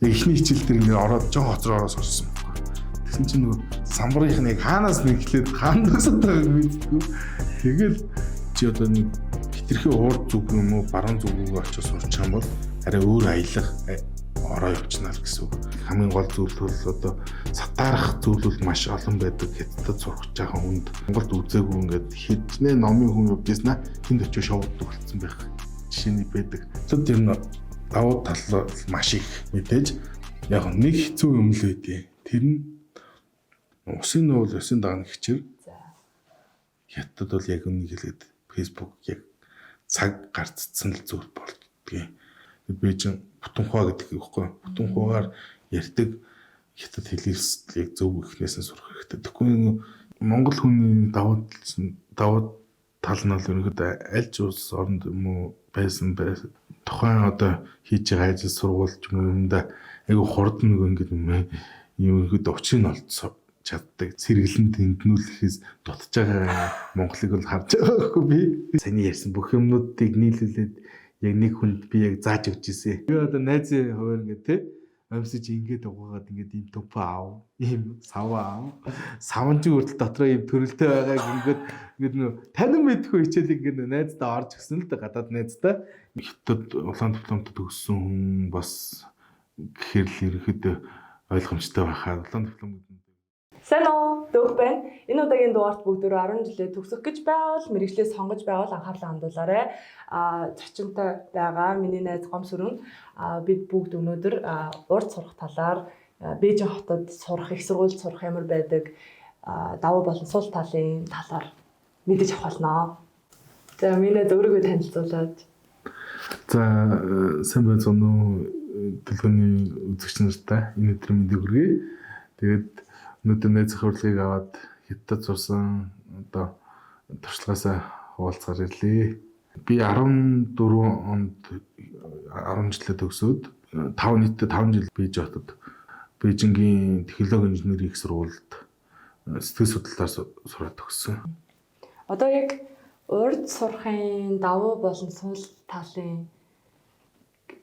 Эхний хичээл дээр ингээд ороод жоо хоцроо ороод сурсан байхгүй. Тэгсэн чинь нөгөө самбарынх нь яг хаанаас нэглээд хаандагсаад байгааг мэдтгүү. Тэгэл чи одоо нэг хитрхи урд зүг юм уу баруун зүг рүү очиж сурч байгаа бол арай өөр аялах ороо явчихна л гэсэн үг. Хамгийн гол зүйл бол одоо сатаарах зүйл бол маш олон байдаг. Хятадд сурах жаахан хүнд Монголд үзээгүй ингээд хэднээ номын хүн явж ийснэ тэнд очиж шоуддаг болсон байх жишээний байдаг. Тэд ер нь давуу тал маш их мэдээж яг нэг хэцүү юм л байдیں۔ Тэр нь усын нуул усын дааны хичээр. Хятадд бол яг үнийг хэлээд Facebook яг цаг гарцсан л зүйл болдгийг. Би чинь бүтэн хаа гэдэг юм байхгүй. Бүтэн хаагаар ярьдаг хятад хэлээс яг зөв ихнээс нь сурах хэрэгтэй. Тэгэхгүй Монгол хүний давуу тал нь бол ерөнхийдөө аль ч улс оронд юм уу байсан тухайн одоо хийж байгаа ажил сургууль юмда айгу хурд нэг ингэдэг юм ерөнхийдөө учрыг нь олцоо чаддаг сэргэлэн тэмднүүлэхээс дутж байгаа Монголыг бол харж байгаа байхгүй би. Саний ярьсан бүх юмнуудыг нийлүүлээд яг нэг хүнд би яг зааж өгч ирсэн. Би одоо найзын хуваар ингээд те амьсаж ингээд угаагаад ингээд ийм төв аав, ийм сав аав. Савн чи хүртэл дотроо ийм төрөлтэй байгааг ингээд нөө танин мэдхгүй хичээл ингээд найздаа орж гисэн л да гадаад найздаа. Хятад улаан дипломт төгссөн хүн бас гэхэр л ерөөхдөө ойлгомжтой байхаа улаан диплом. Сайн уу, Дөх байна. Энэ удаагийн дугаарт бүгдөө 10 жилээ төгсөх гэж байвал мэргэжлээ сонгож байвал анхаарлаа хандуулаарай. Зочинтой байгаа миний найз Гомсөрөн бид бүгд өнөөдөр урд сурах талаар Бээжин хотод сурах, их сургуульд сурах ямар байдаг давуу болон сул талын талаар мэдэж авах болно. За миний өөрийгөө танилцуулаад. За сайн байна уу төлөвний үзэгч нартай энэ өдрийн мэндийг хүргэе. Тэгээд өнөөдөр найзын урилгыг аваад Хятадд сурсан одоо туршлагаасаа хуваалцгаар ирлээ. Би 14 онд 10 жилээ төгсөөд 5 жил Бээжин хотод Бээжингийн технологи инженерийн их сургуульд сэтгэл судлалаар сураад төгссөн. Одоо яг урд сурахын давуу болон сул талын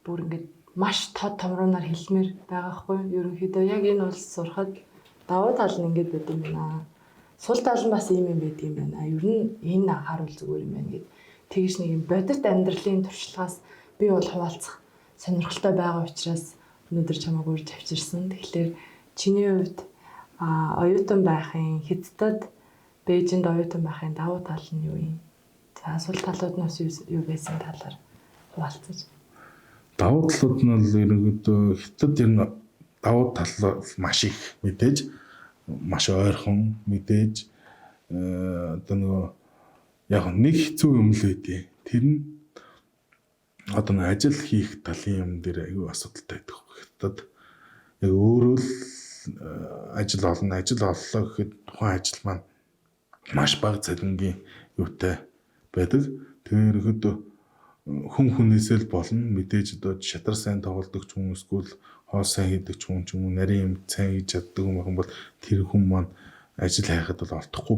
бүр ингээд маш тод томруунаар хэлмээр байгаа хгүй. Ерөнхийдөө яг энэ улс сурахад давуу тал нь ингээд байт юм байна. Сул тал нь бас ийм юм байт юм байна. Ер нь энэ анхааруул зүгээр юм байна гэд. Тэгж нэг юм бодит амьдралын туршлагаас би бол хуваалцах сонирхолтой байгаа учраас өнөөдөр чамайг урьж авчирсан. Тэгэхээр чиний хувьд оюутан байхын Хятадд Бээжинд оюутан байхын давуу тал нь юу юм? За сул талууд нь юу байсан талаар хуваалцаж. Давуу талууд нь бол ерөнхийдөө Хятадд ер нь давуу тал маш их мэдээж маш ойрхон мэдээж одоо нөгөө яг нэг хэцүү юм л байдیں۔ Тэр нь одоо нэг ажил хийх талын юм дээр аюу асуудалтай байдаг Хятадд. Яг өөрөө л ажил олно гэхэд тухайн ажил маань маш бага цалингийн юутай байдаг. Тэгэхээр ерөөдөө хүн хүнээсээ л болно. Мэдээж одоо шатар сайн тоглодог ч юм уу эсвэл хоол сайн хийдэг ч юм уу нарийн юм сайн хийж чаддаг юм бол тэр хүн маань ажил хайхад бол олдохгүй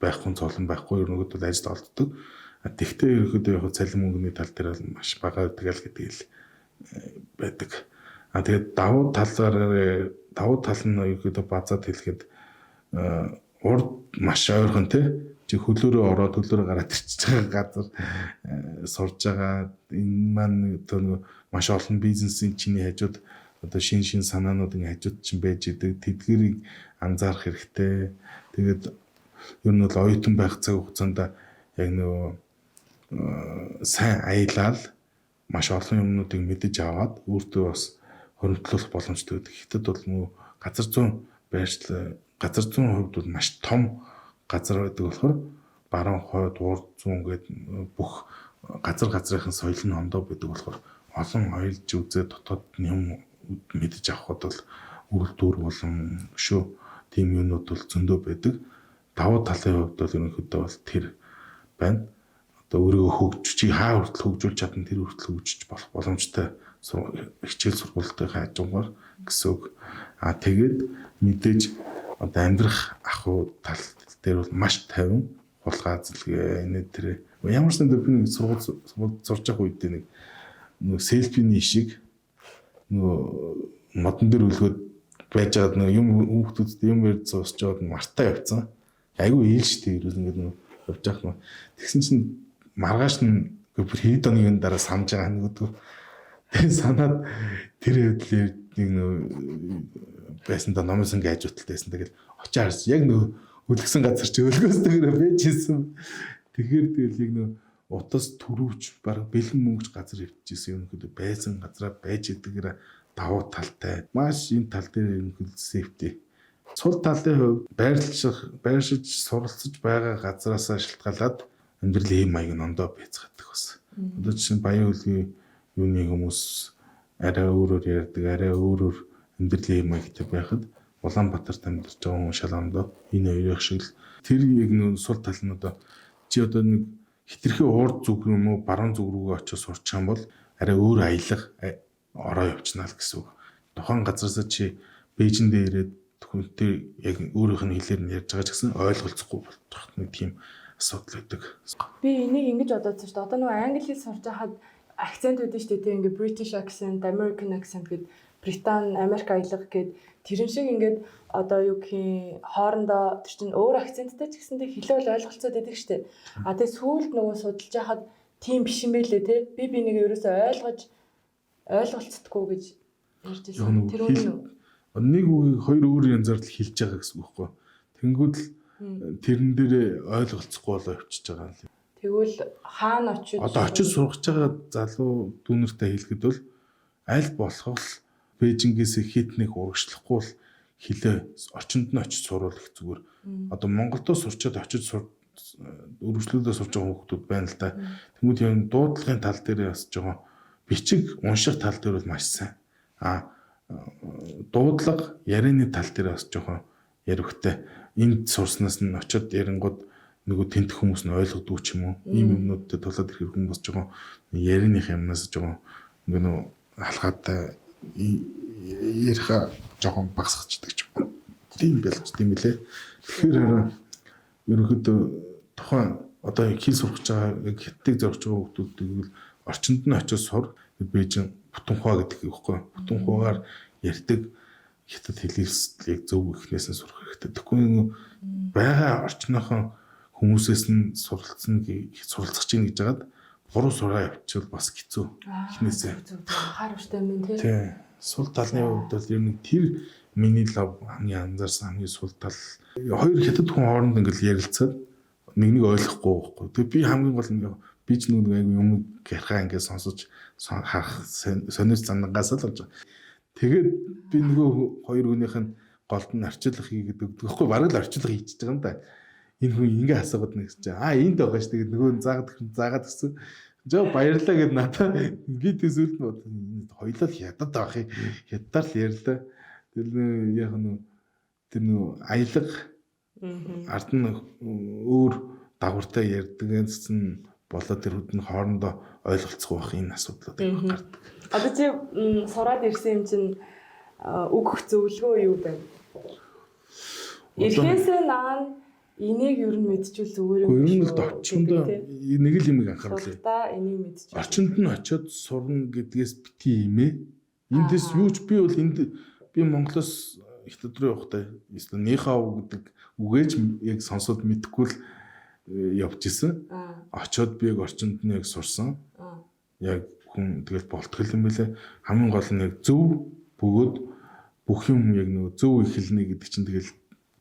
байх хүн золон байхгүй ерөнхийдөө бол ажил олддог. Тэгтээ ерөнхийдөө яг цалин мөнгөний тал дээр бол маш бага байдаг л гэдэг л байдаг. Тэгээд давуу тал нь ерөнхийдөө базаад хэлэхэд урд маш ойрхон чи хөлөөрөө ороод хөлөөрөө гараад ирчихэж байгаа газар сурж байгаа энэ маань одоо маш олон бизнесийн чиний хажууд одоо шин санаанууд ингэ хажууд чинь байж идэг тэдгэрийг анзаарах хэрэгтэй. Тэгээд ер нь бол оюутан байх цаг хугацаанд яг нөгөө сайн аялал маш олон юмнуудыг мэдэж аваад өөртөө бас хоригдлуулах боломжтой гэдэг. Хятад бол нөгөө газар зүйн байршлал газар зүйн хувьд бол маш том газар байдаг болохоор баруун хойд урд зүүн гээд бүх газрын соёл нь хондоо байдаг болохоор олон аялж үзээ дотоод юм мэдэж авахд бол үйлдвэр болон шүү тийм юмнууд бол зөндөө байдаг. Давуу талын хувьд бол ерөнхийдөө бол тэр байна. Одоо өөрийгөө хөгжиж хаа хүртэл хөгжүүлж чадна тэр хүртэл хөгжиж болох боломжтой хичээл сургуультай хажуугаар гэсэн үг. Тэгээд мэдээж одоо амьдрах ахуй тал дээр бол маш тайван хулгай зэлгээ энэ тэр ямар ч нэг сургууль сурж байгаа үед нэг селфиний шиг нөгөө модон дээр үлгөөд байж байгаа нөгөө юм хүүхдүүдэд юм ярьж суусч жаад мартаа явцсан. Айгүй ийл штэ ерөөс ингээд нөгөө явж явах нь. Тэгсэн чинь маргааш нь бүр хэд хоногийн дараа санаж байгаа нөгөөдгөө. Тэгээ санаад тэр хэвлэр нэг нөгөө байсандаа номоос ингээд ажиуталтайсэн. Тэгэл очиарс яг нөгөө үлгсэн газар чи өлгөөстэйгээр байжсэн. Тэгэхээр тэгэл яг нөгөө утас төрөвч баг бэлэн мөнгөч газар хөвчихсэн юм хэрэг байсан газараа байж идэгэр давуу талтай. Маш энэ тал дээр ерөнхийдөө сейфти. Цул талын хувьд байршиж суралцж байгаа газараас шалтгаалаад амьдралын хэм маяг нь ондоо байцгадаг бас. Одоо жишээ нь Баян хөлгийн юуны хүмүүс арай өөрөөр ярьдаг, арай өөрөөр амьдралын хэм маягтай байхад Улаанбаатарт амьдарч байгаа хүн шал ондоо энэ хоёрын шиг л тэр яг нэг сул тал нь одоо чи одоо нэг хитрхи урд зүг юм уу баруун зүг рүүгээ очиж сурчих юм бол арай өөр аялах ороо явчихна л гэсэн үг. Тухайн газараас чи Бээжинд ирээд хүнтэй яг өөрийнх нь хэлээр нь ярьж байгаа ч гэсэн ойлголцохгүй болох нэг тийм асуудал байдаг. Би энийг ингэж бодоодсон шүү дээ. Одоо нөгөө англи хэл сурж байхад акцент үүдэн шүү дээ. Ингээ British accent, American accent гэд Британи, Америк аялга гэд тэрэн шиг ингээд одоо юу гэх юм хоорондоо тэр чинь өөр акценттай ч гэсэндээ хэлээ бол ойлголцоод байдаг шүү дээ. А тэгээ сүүлд нөгөө судалж байхад тийм биш юм байлээ те. Би нэг ерөөсөө ойлголцдоггүй гэж ярьж байсан. Тэр үнэн үү? Нэг үгийг хоёр өөр янзаар л хэлж байгаа гэсэн үг байхгүй. Тэнгүүд л тэрэн дээр ойлголцохгүй болоо явчихж байгаа юм. Тэгвэл хаана очиж одоо очиж сургаж байгаа залуу дүүнэртэй хэлэхэд бол аль болох л Бээжингээс хит нэг урагшлахгүй л хэлээ орчинд нь очиж суруул их зүгээр. Одоо Монголдо сурчаад очиж өргөжлөлөө сурж байгаа хүмүүс байна л да. Тэнгүүд юм дуудлагын тал дээр бас жоохон бичиг унших тал дээр бол маш сайн. Дуудлага ярианы тал дээр бас жоохон яригтай. Энд сурснаас нь очиод ярингууд нөгөө тэнт хүмүүс нь ойлгодгүй ч юм уу. Ийм юмнуудад тулаад ирэх хүмүүс жоохон ярианых юмнаас жоохон нөгөө алхаатай яриха жоохон багсчихдаг ч юм. Тийм байлж тийм үлээ. Тэгэхээр ерөнхийдөө тухайн одоо хэл сурах гэж байгаа яг хятадыг зорж байгаа хүмүүсийг орчинд нь очиж сур Бээжин Бүтэнхуа гэдэг юм байхгүй. Бүтэнхугаар ярьдаг хятад хэлийг зөв ихнээс нь сурах хэрэгтэй. Тэгэхгүй байгаа орчныхон хүмүүсээс нь суралцсан суралцах чинь гэж жагаад буруу сураа явуучвал бас хэцүү. Ихнээсээ. Хаар уштай юм тий. Тий. Сул талын хувьд бол ер нь тэр миний лав хамгийн анзаарсан хамгийн сул тал. Хоёр хятад хүн хооронд ингээл ярилцаад нэг ойлгохгүй байхгүй. Тэгээ би хамгийн гол нь би ч нэг айгүй юм ярихаа ингээд сонсож харах сониуч зангаас л болж байгаа. Тэгээд би нөгөө хоёр хүнийх нь голд нь орчуулга хийгээд өгдөг. Тэгэхгүй бараг л орчуулга хийчихэж байгаа юм да. Энэ хүн ингээ асуугаад нэг чинь энд байгаа ш. Тэгээд нөгөө заагаад гисэн. Жоо баярлаа гэд надад би төсөөлт нь хоёлоо л ядад авах юм. Ядаар л ярьлаа. Тэр яг тэр аялга ард нь өөр дагвартай ярьдаг гэсэн болоод тэр хүд нь хоорондоо ойлголцох байх энэ асуудлууд гардаг. Одоо чи сураад ирсэн юм чинь өгөх зөвлөгөө юу байна? Эхнээсээ наан энийг юу нь мэдчихвэл зүгээр юм. Ер нь л очиндоо нэг л юм анхаарлаа. Да энийг мэдчих. Орчинд нь очиод сурна гэдгээс бити юм ээ. Эндээс юу ч би бол би Монголоос хятад руу явахдаа нихао гэдэг үгээж яг сонсоод мэдэхгүй л явж исэн. Очиод би яг орчинд нь яг сурсан. Яг хүн тэгэл болтгол юм байлаа. Хамгийн гол нь яг зөв бөгөөд бүх юм яг нөгөө зөв эхэлнэ гэдэг чинь тэгэл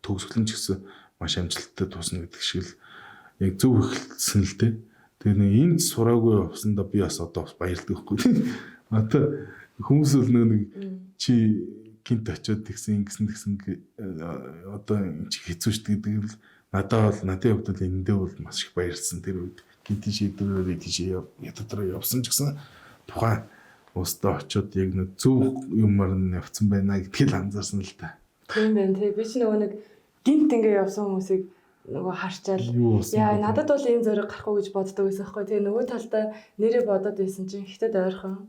төгсгөлн ч гэсэн маш амжилттай тусна гэдэг шиг л яг зөв эхэлсэн л дээ. Тэгээ нэг энд сураагүй явсандаа би бас одоо бас баярлдаг байхгүй. Одоо хүмүүс л нэг чи гинт очиод тэгсэн одоо чи хэцүү шүү гэдэг л надад хувьд л эндээ бол маш их баярлсан тэр үед гинти шийдвэрээр тийш ядтраа явсан ч гэсэн тухайн устдаа очиод яг нэг зөв юмар нь явцсан байна гэдгийг л анзаарсан л та. Тийм байна тий. Би ч нөгөө нэг гинт ингээ явсан хүмүүсийг нөгөө харчаал яа надад бол ийм зориг гарахгүй гэж боддог байсан байхгүй тий. Нөгөө талдаа нэрээ бодоод байсан чинь хятад ойрхон.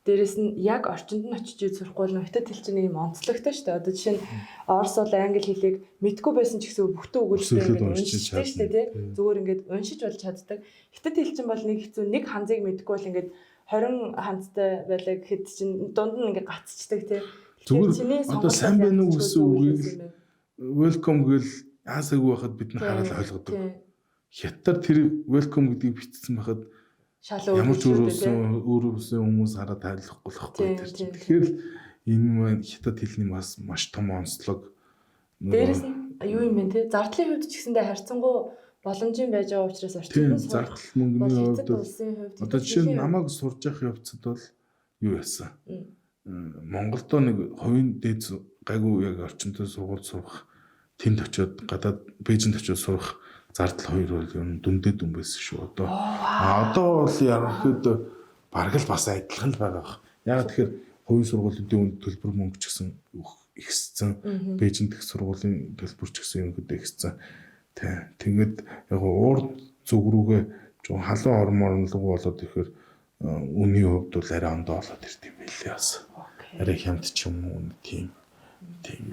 Дээрэс нь яг орчинд нь очиж сурахгүй л хятад хэл чинь ийм онцлогтой шүү дээ. Одоо жишээ нь Орос бол англи хэлийг мэдгүй байсан ч гэсэн бүхтэн өгүүлбэрээр уншижтэй шүү дээ тий. Зүгээр ингээд уншиж болж чаддаг. Хятад хэл чинь бол нэг хэцүү нэг ханзыг мэдгүй бол ингээд 20 хандтай байлаа гэхэд чинь дунд нь ингээ гацчдаг тий. Зүгээр одоо сайн байна уу гэсэн үгийг welcome гэл яасаагүй байхад бид нар хараад ойлгодог. Хятад тэр welcome гэдгийг бичсэн байхад ямар ч өөрөөсөө хүмүүс хараад тайлахгүй л байхгүй тэр чинь. Тэгэхээр энэ маань хятад хэлний маш том онцлог. Дээрээс нь юу юм бэ те? Зардлын хувьд ч гэсэндээ харьцангуй боломжийн байж байгаа учраас орчинд нь зардал мөнгөний хувьд одоо жишээ нь намайг сурж явах явцад бол юу яасан? Монголдо нэг хувийн дээд гайгүй яг орчиндөө сургууль сурах тэнд очиод гадаад Бээжинд очиод сурах зардал хоёр бол ер нь дүндээ дүн байсан шүү. Одоо бол ярахад бараг л бас адилхан л байгаа. Яг тэгэхээр хувийн сургуулиудын үнд төлбөр мөнгө ч гэсэн ихссэн. Бээжинд их сургуулийн төлбөр ч гэсэн юм хөдөө ихссэн. Тэгээд яг урд зүг рүүгээ жоо халуун орморлог болоод ирэхээр үний хувьд бол арай ондоо болоод ирд юм билээ бас. Арай хямд ч юм уу тийм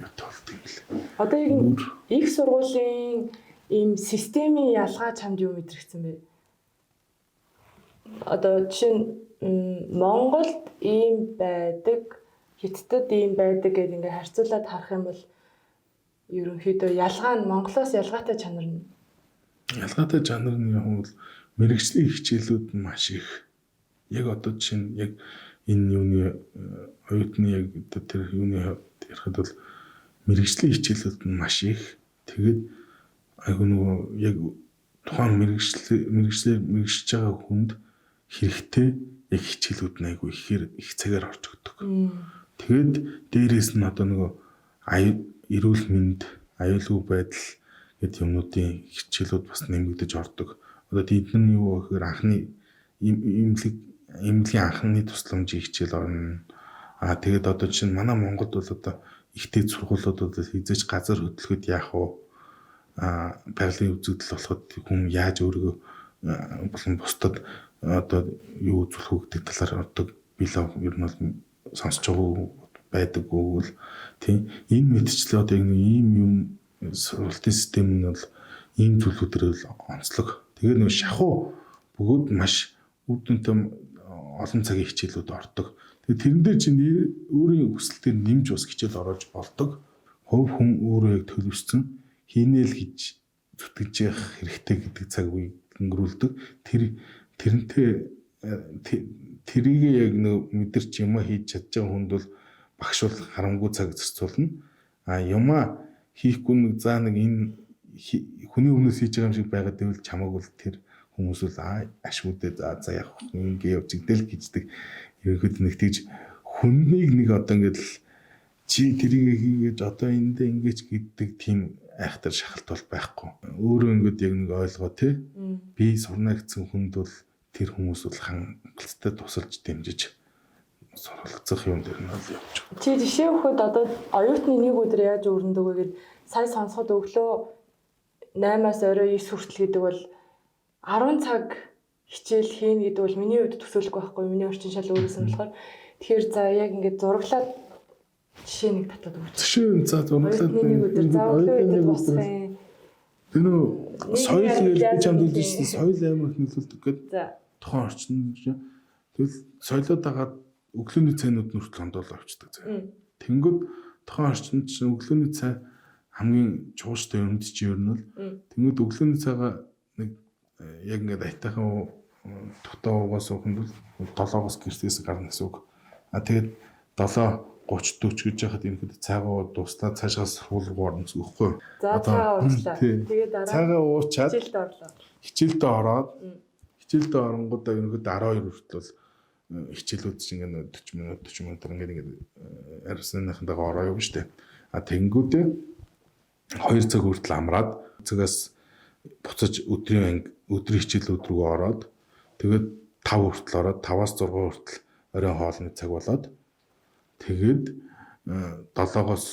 юу толдог юм билээ. Одоо яг их сургуулийн ийм системийн ялгаа чамд юу мэдрэгцэн бэ? Одоо жишээ нь Монголд ийм байдаг, Хятадд ийм байдаг гэдээ ингээ харьцуулаад харах юм бол ерөнхийдөө ялгаа нь Монголоос ялгаатай чанар нь. Ялгаатай чанар нь яг бол мэрэгжлийн хичээлүүд нь маш их. Яг одоо жишээ нь яг энэ юуны оюутны яг тэр юуны ярихад бол мэрэгжлийн хичээлүүд нь маш их. Тэгээд айгүй нөгөө яг тухайн мэрэгжиж байгаа хүнд хэрэгтэй яг хичээлүүд нь айгүй ихээр их цагаар орж өгдөг. Тэгээд дээрээс нь одоо нөгөө эрүүл мэнд, аюулгүй байдал гэдэг юмнуудын хичээлүүд бас нэмэгдэж ордог. Одоо тэд нар юу гэхээр анхны эмнэлгийн анхны тусламжийн хичээл орно. Тэгээд одоо чинь манай Монголд бол одоо ихтэй сургуулиудад хизээч газар хөдлөхөд яах вэ? Байгалийн үзэгдэл болоход хүн яаж өөрийгөө болон бусдад одоо юу үзүүлэх үү гэдэг талаар одоо билээ ер нь бол сонсож байдаг үгүй л тийм энэ мэдчлээ одоо ийм юм сургалтын систем нь бол ийм зүйлүүдээр л онцлог. Тэгээд нэг шахуу бөгөөд маш үр дүнтэй олон цагийн хичээлүүд ордог. Тэгээд тэрэн дээр чинь өөрийн хүсэлтээр нэмж бас хичээл ороож болдог. Хувь хүн өөрөө яг төлөвшсөн хийнэ л гэж зүтгэж явах хэрэгтэй гэдэг цаг үеийг өнгөрүүлдэг. Тэрийг яг нэг мэдэрч юм хийж чадж байгаа хүнд бол багш бол харамгүй цаг зарцуулна. Юмаа хийхгүй нэг заа нэг энэ хүний өмнөөс хийж байгаа юм шиг байгаад байвал чамаг бол тэр хүмүүс бол ашгүйдээ за явах ингээ явж игдэл гэждэг. Ерөөд нэг тийж хүннийг нэг одоо ингээд чи тэрийг хийгээд одоо эндээ ингэж гэдэг тийм айхтар шахалт бол байхгүй. Өөрөө ингээд яг нэг ойлгоо тий. Би сурна гэсэн хүнд бол тэр хүмүүс бол хангалттай тусалж дэмжиж суралцах юм дээр нь бол явж байгаа. Чи жишээ өгөхөд одоо оюутны нэг өдөр яаж өрнөдөг вэ гэд сая сонсоход өглөө 8-аас орой 9 хүртэл гэдэг бол 10 цаг хичээл хийн гэдэг бол миний хувьд төсөөлөхгүй байхгүй. Миний орчин шал өөрөөс нь болохоор тэгэхээр за яг ингээд зураглаад жишээ нэг татаад өгч. Жишээ за зураглаад нэг өдөр заавал босох юм. Тэр нөө соёл гэж чамд хэлжсэн соёл амар их нөлөөлдөг гэдэг. Тухайн орчинд тэгэл соёлоо дагаад өглөөний цайнууд нүртэл ондоолоо авчдаг заяа. Тэнгүүд тухайн орчинд чинь өглөөний цай хамгийн чууштай юмд чи ер нь бол тэнгүүд өглөөний цайгаа нэг яг ингээд айтайхан тогтоогоо суухын бол 7-оос гэртээс гарна гэсэн үг. Тэгээд 7:30-40 гэж яхад энэ цайгаа дуустаа цаашаас сургууль орно гэсэн үг байхгүй юу? За цайгаа уучлаа. Тэгээд дараа цайгаа уучаад хичээлд орлоо. Хичээлдээ ороод хичээлдээ оронгуудаа ерөнхийдөө 12 хүртэл бол хичээлүүд чинь ингээд 40 минут ингээд арьсныхантайгаа ороо явна штэ. Тэнгүүдээ 2 цаг хүртэл амраад цагаас буцаж өдрийн хичээлүүд рүү ороод тэгээд 5 хүртэл ороод 5-аас 6 хүртэл оройн хоолны цаг болоод тэгээд 7-оос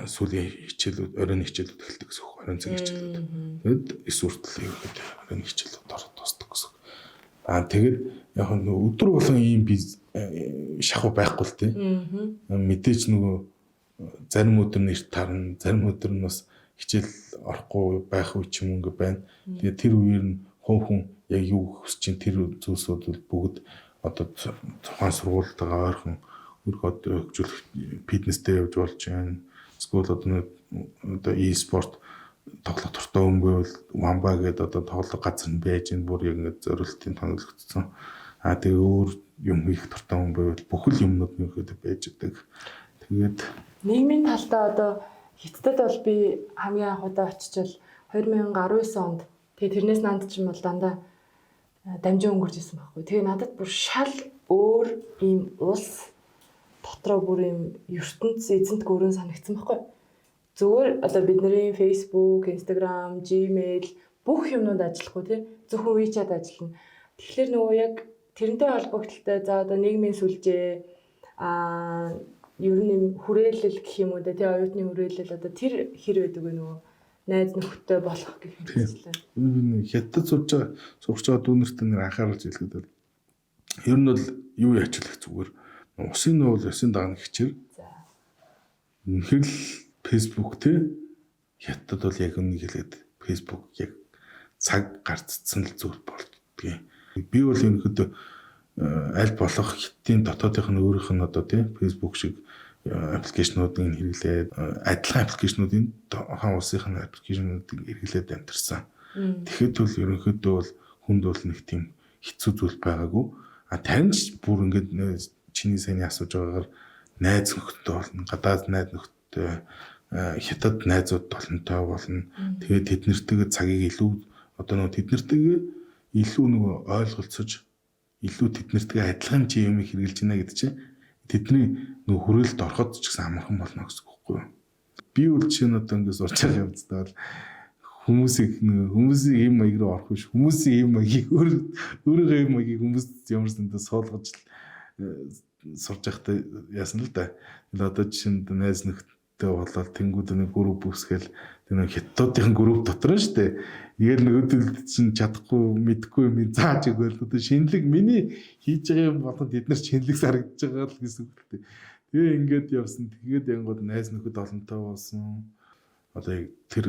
сүүлийн хичээлүүд оройн хичээлүүд эхэлдэг гэсэн үг. Оройн цаг хичээлүүд. Тэгэд 9 хүртэл оройн хичээлүүд ороод дуусдаг гэсэн үг. Тэгээд яг нь өдөр болгон ийм шахуу байхгүй л тий. Мэдээж нөгөө зарим өдөр нэрт тарна, зарим өдөр нь бас хичээл орохгүй байх үе ч юм ингээ байна. Тэгээд тэр үеэр нь хувь хүн яг юу хүсэж чинь тэр зүйлсүүд бүгд одоо тухайн сургуультайгаа ойрхон өргөд хөгжүүлэх фитнестэй явж болж байна. Эсвэл одоо e-спорт тоглох туртай хүн байвал Wamba гэдэг одоо тоглох газар нь байж энэ бүр яг ингээд зориултын тоногдсон. Тэгээ өөр юм хийх туртай хүн байвал бүхэл юмнууд нь ихэд байж идэг. Тэгээд нийгмийн талдаа одоо Хятадд бол би хамгийн анх удаа очичвал 2019 онд тэгээ тэрнээс нанд ч юм бол дандаа дамжин өнгөрч ирсэн байхгүй. Тэгээ надад бүр шал өөр ийм улс дотроо бүр ийм ертөнц эзэнт гөрөн санагдсан байхгүй. Зүгээр одоо бидний Facebook, Instagram, Gmail бүх юмнууд ажиллахгүй тий. Зөвхөн WeChat ажиллана. Тэгэхээр нөгөө яг тэрнтэй холбогдлолтой за одоо нийгмийн сүлжээ ер нь хүрээлэл гэх юм уу да тий оюутны хүрээлэл одоо тэр хэр байдаг вэ нөгөө найз нөхдөд болох гэх юм хэлсэн. Хятад сурч байгаа дүүнертэй нэр анхааруулж хэлэхэд бол ер нь бол юу яачлах зүгээр усын нуул усын дааны хичээр. Үнэхээр л Facebook тий Хятад бол яг үнийг хэлээд Facebook яг цаг гарцсан л зүйл болдгийг. Би бол ерөнхийдөө аль болох хятадын дотоодынх нь өөрийнх нь одоо тий Facebook шиг аппликейшнуудыг хэрэглээд адилхан аппликейшнуудын хаан улсынх нь аппликейшнуудыг хэрэглээд амжирсан. Тэгэхэд бол ерөнхийдөө бол хүнд бол нэг тийм хэцүү зүйл байгаагүй. Тарин ч бүр ингээд чиний сайн асууж байгаагаар найз нөхдөд болно, гадаад найз нөхдөд, хятад найзууд толонтой болно. Тэгээд тэднэртэйгээ цагийг илүү одоо нөгөө тэднэртэйгээ илүү нөгөө ойлголцож илүү тэднэртэйгээ адилхан чи юм хэрэгжилж байна гэдэг чинь тэдний нөгөө хүрээлэлд ороход ч гэсэн амархан болно гэсэн үг байхгүй юу? Би үл чинь одоо ингэ сурч байгаа явцдаа бол хүмүүсийг ийм маяг руу орох биш. Хүмүүсийн ийм маягийг өөрийнхөө ийм маягийг хүмүүс ямар сэндээ суулгаж сурж байхдаа яасан л да. Тэгэл одоо жишээнд найз нөхдөд болоод тэнгууд нэг групп үүсгээл тэр хятадын групп дотор нь штэ. Игээл нөгөөдөл чинь чадахгүй мэдхгүй юм зааж өгөөл одоо шинэлэг миний хийж байгаа юм болгон тэд нар шинэлэг сарагдж байгаа л гэсэн үг л дээ. Тэгээ ингээд явсан. Тэгээд янгууд найз нөхөд олонтой болсон. Одоо тэр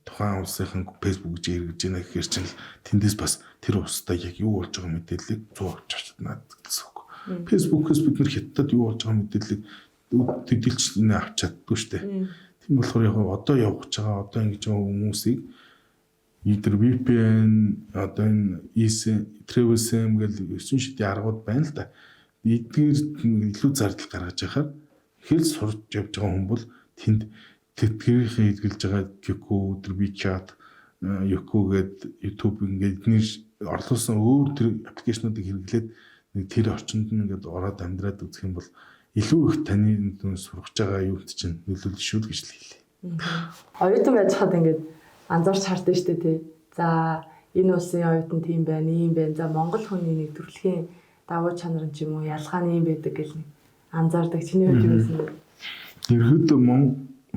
тухайн улсынхан Facebook-ж эргэж ийна гэхээр чинь тэндээс бас тэр улстай яг юу болж байгаа мэдээллийг 100% авч чадна гэсэн үг. Facebook-с бид нар хятадд юу болж байгаа мэдээллийг төдийлчнээ авч чаддгүй шүү дээ. Тийм болохоор яг одоо явж байгаа одоо ингэж байгаа хүмүүсийг either VPN одоо энэ TravelSim гэл 9 шидийн аргууд байна л да. Эдгээр илүү зардал гаргаж яхаар хэл сурж явж байгаа хүн бол тэнд тэтгэрийнхээ эдгэлж байгаа Kiko, WeChat, Youku гээд YouTube ингээд эдгээр орлуулсан өөр тэр аппликейшнуудыг хэрэглээд тэр орчинд нь ингээд ороод амьдраад үзэх юм бол илүү их таны сургаж байгаа юунд чинь нөлөөлөл шүү гэж л хэлээ. Оюутан байж хаад ингээд анзаарч хардсан шүү дээ тий. За энэ улсын оюутан тийм байна, ийм байна. За Монгол хүний нэг төрөлхийн давуу чанар нь ч юм уу ялгаа нь юм байдаг гэл нэг анзаардаг. Чиний хувьд юу гэсэн бэ? Ерөөдөө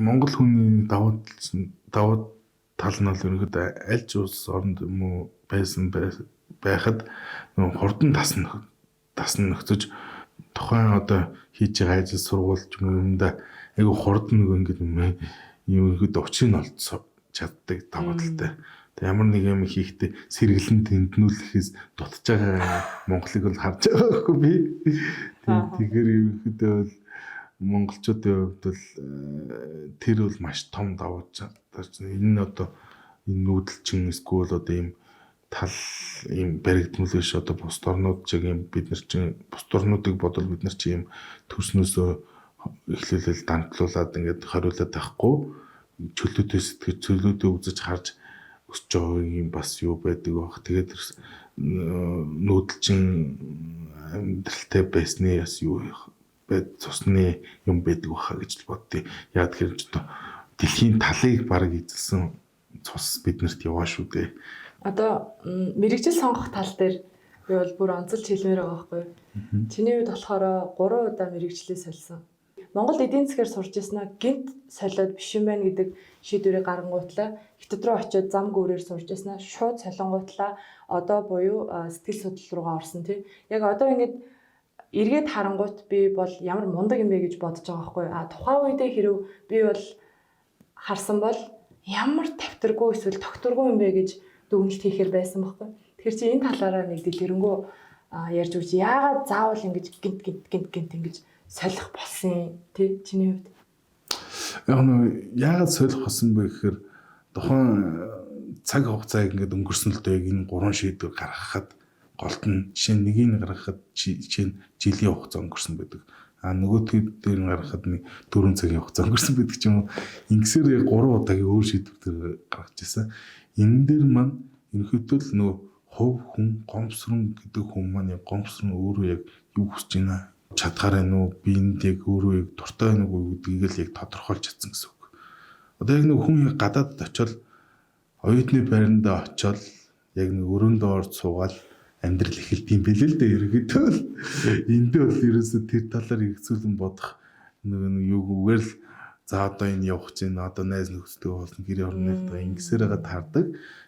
Монгол хүний давуу тал нь бол ерөөдөө аль ч улс оронд юм уу байсан байхад хурдан тасна нөхцөж тухайн одоо хийж байгаа ажил сургууль юмда айгу хурдан нөгөө ингээд юм ерөөдөө учрыг олцоо чаддаг давуу талтай. Тэг ямар нэг юм хийхдээ сэргэлэн тэмднүүлэхээс дутж байгаа Монголыг бол харж байгаагүй би. Тэгэхээр ерөөдөө бол монголчуудын хувьд бол тэр бол маш том давуу тал. Энэ нь одоо энэ нүүдэлчин эсвэл одоо ийм тал ийм баригдмал биш одоо бус орнууд чиг юм бид нар чинь бус орнуудыг бодвол бид нар чинь ийм төрснөөсөө эхлүүлэл дантлуулаад ингээд хориулаад байхгүй чөлөөтэй сэтгэж чөлөөтэй үзэж харж өсч байгаа юм бас юу байдаг бах. Тэгээд нүүдэлчин амьдралтай байсны бас юу байд цусны юм байдаг баха гэж л боддیں۔ Яа тэгэхээр ч одоо дэлхийн талыг бараг эзэлсэн цус биднэрт яваа шүү дээ. Одоо мэрэгжил сонгох тал дээр би бол бүр онцолж хэлмээр байгаа байхгүй. Чиний хувьд болохоор 3 удаа мэрэгжлээ сольсон. Монгол эдийн засгаар сурч яснаа гинт солиод биш юм байна гэдэг шийдвэрийг гаргангуутлаа Хятад руу очиод зам гүүрээр сурч яснаа шууд солонгуутлаа одоо буюу сэтгэл судлал руугаа орсон тий. Яг одоо ингэж эргээд харангуут би бол ямар мундаг юм бэ гэж бодож байгаа байхгүй. Тухайн үедээ хэрв би бол харсан бол ямар тавтаргүй эсвэл тогтургүй юм бэ гэж дүгнэлт хийхээр байсан байхгүй. Тэгэхээр чи энэ талаараа нэг дэлгэрэнгүй ярьж өгч яагаад заавал ингэж гинт ингэж солих болсон тий чиний хувьд? Яг нь яагаад солих болсон бэ гэхээр тухайн цаг хугацаа ингээд өнгөрсөн л дээ энэ 3 шийдвэр гаргахад голд нь жишээ нь нэгийг гаргахад жишээ нь жилийн хугацаа өнгөрсөн байдаг. Нөгөөдгөө дээр нь гаргахад нэг 4 цагийн хугацаа өнгөрсөн байдаг ч юм уу. Ингэсээр 3 удаагийн өөр шийдвэр гаргаж ирсэн. Энэ дээр маань ерөнхийдөө л нөгөө хувь хүн гомсрон гэдэг хүн маань гомсрон өөрөө яг юу хүсэж байна чадхаар байна уу биэнд яг өөрөө яг дуртай байна уу гэдгийг л яг тодорхойлж чадсан гэсэн үг. Одоо яг нэг хүн яг гадаадд очиод оюутны байранд очиод яг нэг өрөөндөө орж суугаад амьдрал эхэлт юм бэлээ л дээ ерөөдөө л эндээ бол ерөөсө тэр талаар хэрэгцүүлэн бодох нэг юугээр л за одоо энэ явах чинь одоо найз нөхдөдөө болно гэр орны ингэсээр байгаа таардаг.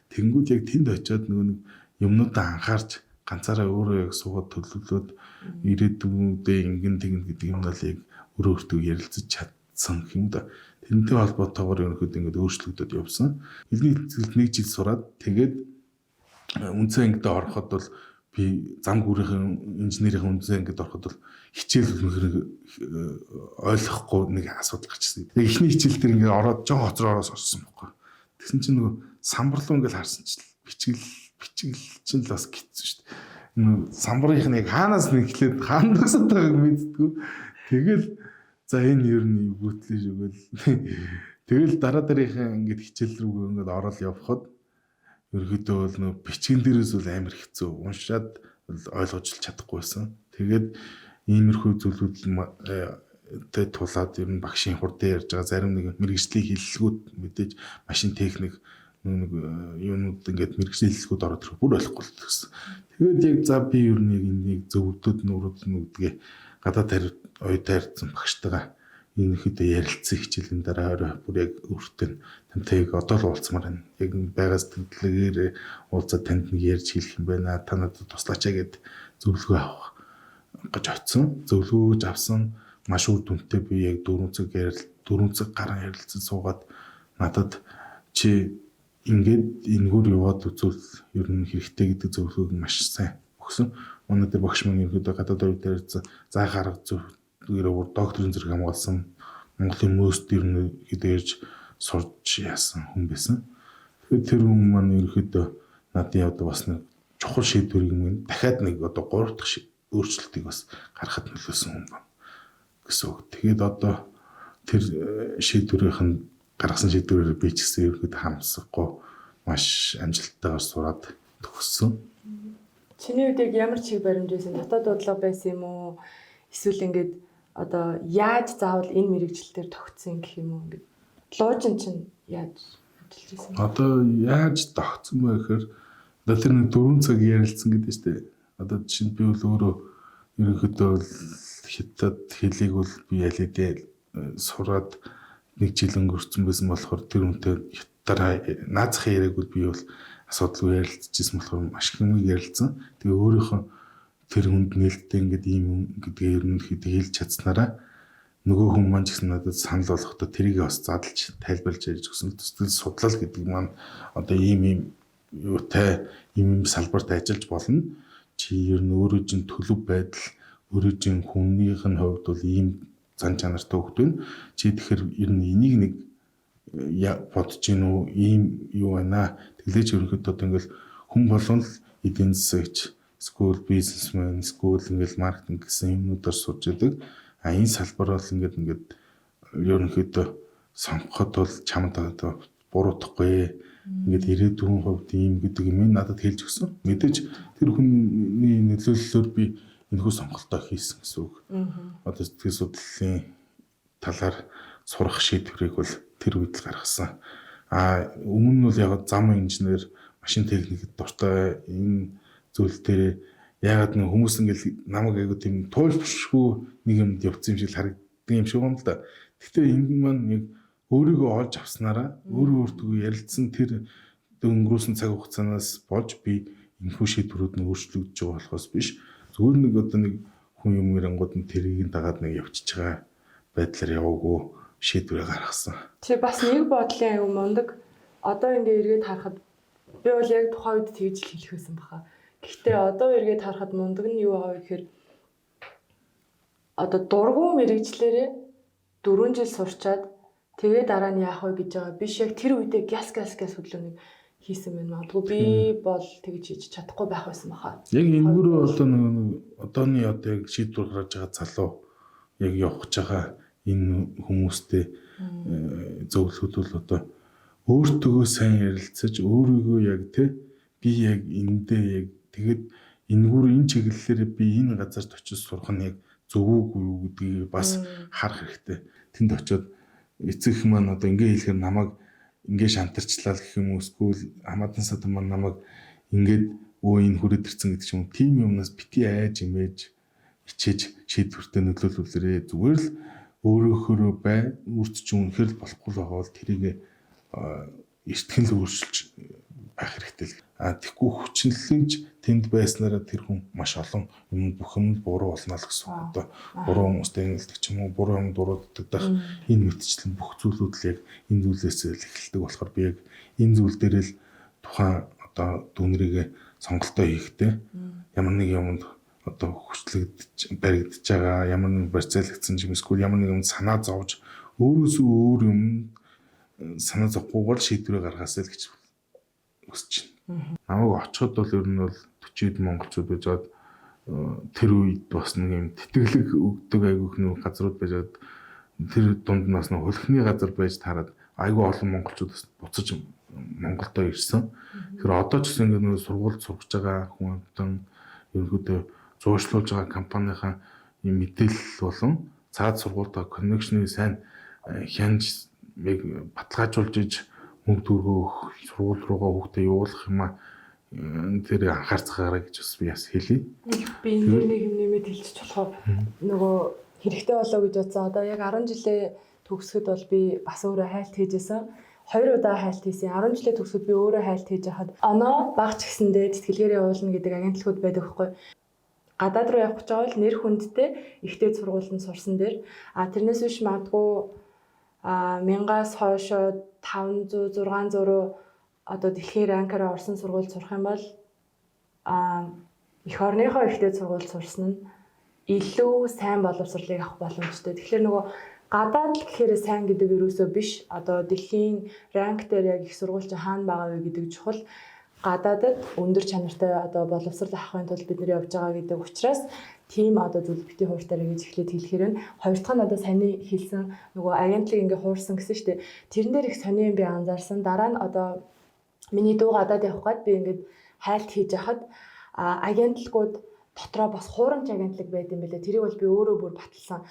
Тэнгүүд яг тэнд очиод нэг юмнуудаа анхаарч ганцаараа өөрөө яг суугаад төлөвлөөд ирээдүйдээ ингэн тэгнэ гэдэг юм бол яг өөртөө ярилцаж чадсан юм да. Тэрнтэй холбоотойгоор ерөнхийдөө ингэж өөрчлөгдөд явсан. Хэлний хэсэгт 1 жил сураад тэгээд үндсэн ангид ороход бол би зам гүрийн инженерийн үндсэн ангид ороход бол хичээл ойлгохгүй нэг асуудал гарчихсан. Тэгээд эхний хичээл дээр ингээд ороод жоо хоцроороос орсон байхгүй. Тэгсэн чинь нөгөө самбарлуу ингээд харсан чинь бичгэл чинь л бас гитсэн шүү дээ. Самбарынх нь яг хаанаас нэглээд хаандаас байгааг мэддэггүй. Тэгэл за энэ ер нь бүтлээ шүгэл. Тэгэл дараагийн ингээд хичээл рүү ингээд ороод явхад ерөөдөө бол нөө бичгэн дээрээс бол амар хэцүү. Уншаад ойлгож чадахгүй байсан. Тэгээд иймэрхүү зүйлүүд тулаад ер нь багшийн хурдан ярьж байгаа зарим нэг мэрэгжлийн хэллэгүүд мэдээж машин техник нэг юунууд ингээд мэрэгжлийн хэллэгүүд ороод ирэх бүр ойлгохгүй л гэсэн. Тэгээд яг за би ер нь энийг зөвлөдөд нурууд нүдгээ гадаад оюут хайрцсан багштайгаа энэ хэд ярилцсан хичээлийн дараа орой бүр яг өөртөө тантай одоо л уулзмаар байна. Яг байгаас тэмдэглэгээр уулзаад танд нэг ярьж хэлэх юм байна. Та надад туслаач гэд зөвлөгөө авах гэж очсон. Зөвлөгөө авсан маш үр дүнтэй би яг 4 цаг гарan ярилцсан суугаад надад чи ингээд энэгээр яваад үзвэл ер нь хэрэгтэй гэдэг зөвлөгөөг маш сайн өгсөн. Манай дээр багш маань ерөөдөө гадаад оюут хайрцсан заа гарга зүгээр докторийн зэрэг хамгаалсан Монголын most ер нь гэдэж сурч яасан хүн байсан. Тэгэхээр тэр хүн маань ерөөдөө надын одоо бас нэг чухал шийдвэрийг минь дахиад нэг одоо 3 дахь өөрчлөлтийг бас гаргахад нөлөөсөн хүн байна гэсэн үг. Тэгээд одоо тэр шийдвэрийнх нь гаргасан шийдвэрээр би ч гэсэн ерөөдөө харамсахгүй маш амжилттайгаар сураад төгссөн. Чиний үед яг ямар чиг баримж байсан? Дотоод бодлого байсан юм уу? Эсвэл ингээд одоо яаж заавал энэ мэрэгчлэлээр тогтсон гэх юм уу? Ингээд луужин чинь яаж ажиллаж байсан? Одоо яаж тогтсон бэ гэхээр одоо тэр нэг 4 цаг ярилцсан гэдэг нь шүү дээ. Одоо жишээ нь би бол өөрөө ерөнхийдөө хятад хэлийг бол би ялэдээ сураад 1 жил өнгөрцөн байсан болохоор тэр үнтэй хятадаар наазахын яриаг бол би бол асуудалгүй ярилцчихсан болохоор маш их юм ярилцсан. Тэгээ өөрийнхөө тэр хүнд нээлттэй ингээд ийм гэдгээ ерөнхийдөө хэлж чадсанараа нөгөө хүн маань ч гэсэн надад санал болгохдоо тэрийг бас задлж тайлбарлаж ярьж өгсөн. Төсөл судлал гэдэг маань одоо ийм юутай ийм салбарт ажиллаж болно. Чи ер нь өөрөө чинь төлөв байдал өөрөө чинь хүнийх нь хувьд бол ийм зан чанартай хөвгт байна. Чи тэгэхээр ер нь энийг нэг бодож гин үү ийм юу байна. Тэглэж ерөнхийдөө одоо ингээл хүн болгон л эдийн засагч, school businessman, school ингээл маркетинг гэсэн юмнуудаар сурч идэг. Энэ салбар бол ингээд ерөнхийдөө сонгоход бол чамд одоо буруутахгүй. Ингээд ирээдүйн хувьд ийм гэдэг юм надад хэлж өгсөн. Мэдээж тэр хүний нөлөөллөөр би энэхүү сонголтоо хийсэн гэсэн үг. Одоо сэтгэл судлалын талаар сурах шийдвэрийг бол тэр үед л гаргасан. Өмнө нь бол яг зам инженер, машин техникт дуртай энэ зүйл дээр ягаад нэг хүмүүс ингээл намайг айгуу тийм туулбаршгүй нэг юмд явцсан юм шиг харагддаг юм шиг юм л да. Гэхдээ энэ маань яг өөрийгөө олж авснараа өөртөө ярилцсан тэр өнгөрүүлсэн цаг хугацаанаас болж би энэхүү шийдвэрүүд нь өөрчлөгдөж байгаа болохоос биш. Зүгээр нэг одоо нэг хүн юм ирэнгууд нь тэрийг дагаад нэг явчихж байгаа байдлаар яваагүй шийдвэрээ гаргасан. Чи бас нэг бодлын аюу мундаг. Одоо ингээ эргээд харахад би бол яг тухайн үед тэгж л хэлэх байсан баха. Гэхдээ одоо эргээд харахад мундаг нь юу байгаа вэ гэхээр одоо дургуун мэрэгчлэрээ 4 жил сурчаад тэгээ дараа нь яах вэ гэж байгаа биш яг тэр үедээ гяс хөдөлгөөнийг хийсэн байна. Магадгүй би бол тэгж хийж чадахгүй байх байсан баха. Яг энэгээр одоо нэг одооны одоо яг шийдвэр гаргаж байгаа залуу яг явах гэж байгаа энэ хүмүүстэй зөвлөхөд бол одоо өөртөө сайн ярилцаж өөрийгөө яг би яг эндээ яг тэгээд энэ чиглэлээр би энэ газарт очиж сурах нь яг зөв үгүй юу гэдгийг бас харах хэрэгтэй. Тэнд очиод эцэг маань одоо ингэ хэлэхээр намайг ингэ шантарчлаа гэх юм уу эсвэл хамаатан садан маань намайг ингээд энэ хүрээд ирсэн гэдэг ч юм уу тийм юмнаас бити айж имэж хичээж шийдвэртээ нөлөөлүүлээрээ зүгээр л өөрөөхөө үрд чинь үнэхээр л болохгүй л байгаа бол тэрийг эртхэн л өөрчилж байх хэрэгтэй л. Тэгэхгүй хүчнэлж тэнд байснараа тэр хүн маш олон юм бүх юм буруу болно л гэсэн үг. Одоо буруу хүмүүстэй нэлдэг ч юм уу буруу юм дурууддаг дах энэ мэтчлэн бүх зүйлүүд л яг энэ зүйлээс л эхэлдэг болохоор би яг энэ зүйл дээр л тухайн одоо дүнрийгээ сонголтоо хийхдээ ямар нэг юмд одоо хүчлэгдэж баригдаж байгаа ямар нэг барьцаалагдсан юм эсвэл ямар нэг юм санаа зовж өөрөөсөө өөр юм санаа зовхгүйгээр шийдвэрээ гаргаасаа л гэж өсч байна. Намайг очиход бол ер нь бол 40-д монголчууд байжгаад тэр үед бас нэг юм тэтгэлэг өгдөг айгүйх нэг газрууд байжгаад тэр дунд нас нэг хөлхний газар байж таарад айгүй олон монголчууд бас буцаж Монголдо ирсэн. Тэгэхээр одоо ч гэсэн ингэ нэг сургуульд сурч байгаа хүн амтан ерөнхийдөө зуушлуулж байгаа компанийнхаа юм мэдээлэл болон цаад сургуультай коннекшны сайн хянж баталгаажуулж иж мөнгө төгрөгөө сургууль руугаа хүүхдээ явуулах юм аа тэр анхаарцгаараа гэж бас би бас хэлье. Би энэ нэг юм нэмээд хэлчих болохоор нөгөө хэрэгтэй болоо гэж бодсон. Одоо яг 10 жилээ төгсгöd бол би бас өөрөө хайлт хийжсэн. 2 удаа хайлт хийсэн. 10 жилээ төгсгöd би өөрөө хайлт хийж хахад оноо багч гэсэндээ тэтгэлгээр явуулна гэдэг агентлагууд байдаг байхгүй. Гадаад руу явах гэж байгаа бол нэр хүндтэй ихтэй сургуульд сурсан дээр тэрнээс биш магадгүй 1000-аас хойшоо 500 600 одоо дэлхийн ранкаар орсон сургуульд сурах юм бол эх орныхоо ихтэй сургуульд сурсан нь илүү сайн боловсролыг авах боломжтой. Тэгэхээр нөгөө гадаад л гэхээр сайн гэдэг юусоо биш. Одоо дэлхийн ранк дээр яг их сургууль чинь хаана байгаа вэ гэдэг чухал. Гадаадд өндөр чанартай одоо боловсрол авахын тулд бид нэр явж байгаа гэдэг учраас тийм одоо зүйл бити хууртаараа гэж эхлээд хэлэхээр нь хоёр дахь нь одоо саний хэлсэн нөгөө агентлаг ингээ хуурсан гэсэн шүү дээ. Тэрэн дээр их сони юм би анзаарсан. Дараа нь одоо миний дүү гадаад явах гээд би ингээд хайлт хийж яхад агентлагууд дотроо бас хуурамч агентлаг байд юм байлаа. Тэрийг бол би өөрөө бүр баталсан.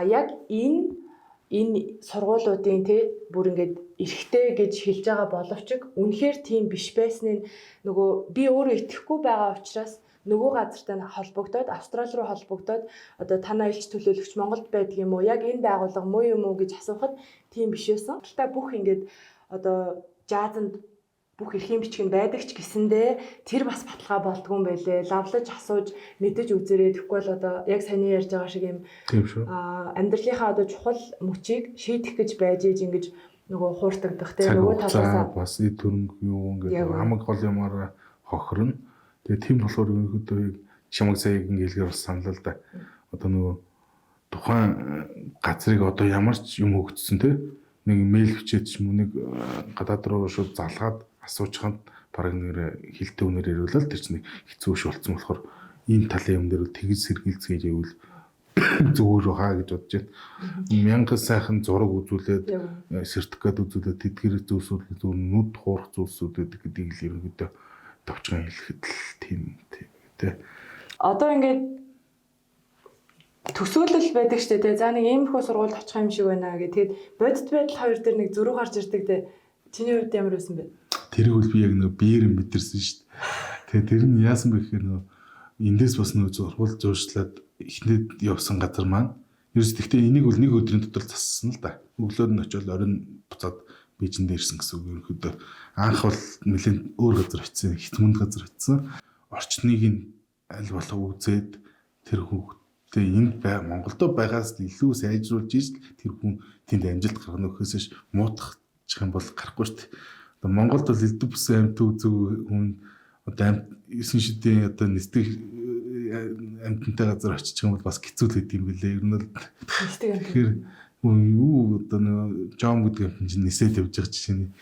Яг энэ сургуулиудын бүр ингээд эрхтэй гэж хэлж байгаа боловч үнэхээр тийм биш байсныг нөгөө би өөрөө итгэхгүй байгаа учраас нөгөө газартай холбогдоод Австрали руу холбогдоод одоо танаа элч төлөөлөгч Монголд байдаг юм уу? Яг энэ байгууллага муу юм уу гэж асуухад тийм биш байсан. Гэхдээ бүх ингээд одоо жаазанд бүх эрхийн бичиг нь байдаг ч гэсэндээ тэр бас баталгаа болдгүй юм байлээ. Лавлаж асууж мэдэж үзээрэй. Тэгэхгүй бол одоо яг саний ярьж байгаа шиг юм амьдралынхаа одоо чухал мөчийг шийдэх гэж байж ингэж нөгөө хууртагдах нөгөө талаасаа бас эд төрөнг юу ингээд хамаг гол юмараа хохирно. Тэгээ тийм болохоор ерөнхийдөө чимэг саяг ингээдгээр бас санал л да. Одоо нөгөө тухайн газрыг одоо ямар ч юм өгдсөн нэг мэйл хүчээд ч юм нэг гадаад руу шууд залгаад асуучханд бараг нэр хилтэй үнээр ирүүлэл тэр чинь хэцүү ш болцсон болохоор энэ талын юм дээр тэгж сэргийлцгээд ивэл зүгээр хаа гэж бодож байна. 1000 сайхан зураг үзүүлээд сертификат үзүүлээд тэдгэр зүйлсүүд зөв нүд хуурах зүйлсүүд гэдэг л ерөнхийдөө товчхон хэлэхэд л тийм тий. Одоо ингээд төсөөлөл байдаг штэ тий. За нэг иймэрхүү сургуульд очих юм шиг байна гэх. Тэгээд бодит байдал хоёр дээр нэг зөрүү гарч ирдэг тий. Чиний хувьд ямар байсан бэ? Тэрийг бол би яг нэг биеэр мэдэрсэн штэ. Тэгээд тэр нь яасан бэ гэхээр эндээс бас нэг сургууль зуршлаад эхнээд явсан газар маань ерөөс тэгтээ энийг бол нэг өдрийн дотор зассан л да. Өглөөд нь очиод оройн буцаад Бээжинд ирсэн гэсэн үг. Ерөнхийдөө анх бол нэлээд өөр газар очисон, хитмэнд газар очисон. Орчныг нь аль болох үзээд тэр хүүхдээ энд Монголдо байгаас илүү сайжруулж иж тэр хүн тэнд амжилт гаргах нөхөөсөш муутах юм бол гарахгүй шүү дээ. Одоо Монголд бол элдв бүсэн амьд үзэг хүн одоо эсэн шидийн одоо нисдэг амьтантай газар очиж байгаа юм бол бас хэцүү л гэдэг юм билээ. Ер нь л тэгэхээр юу одоо нэг жом гэдэг юм чинь нисээд явж байгаа чинь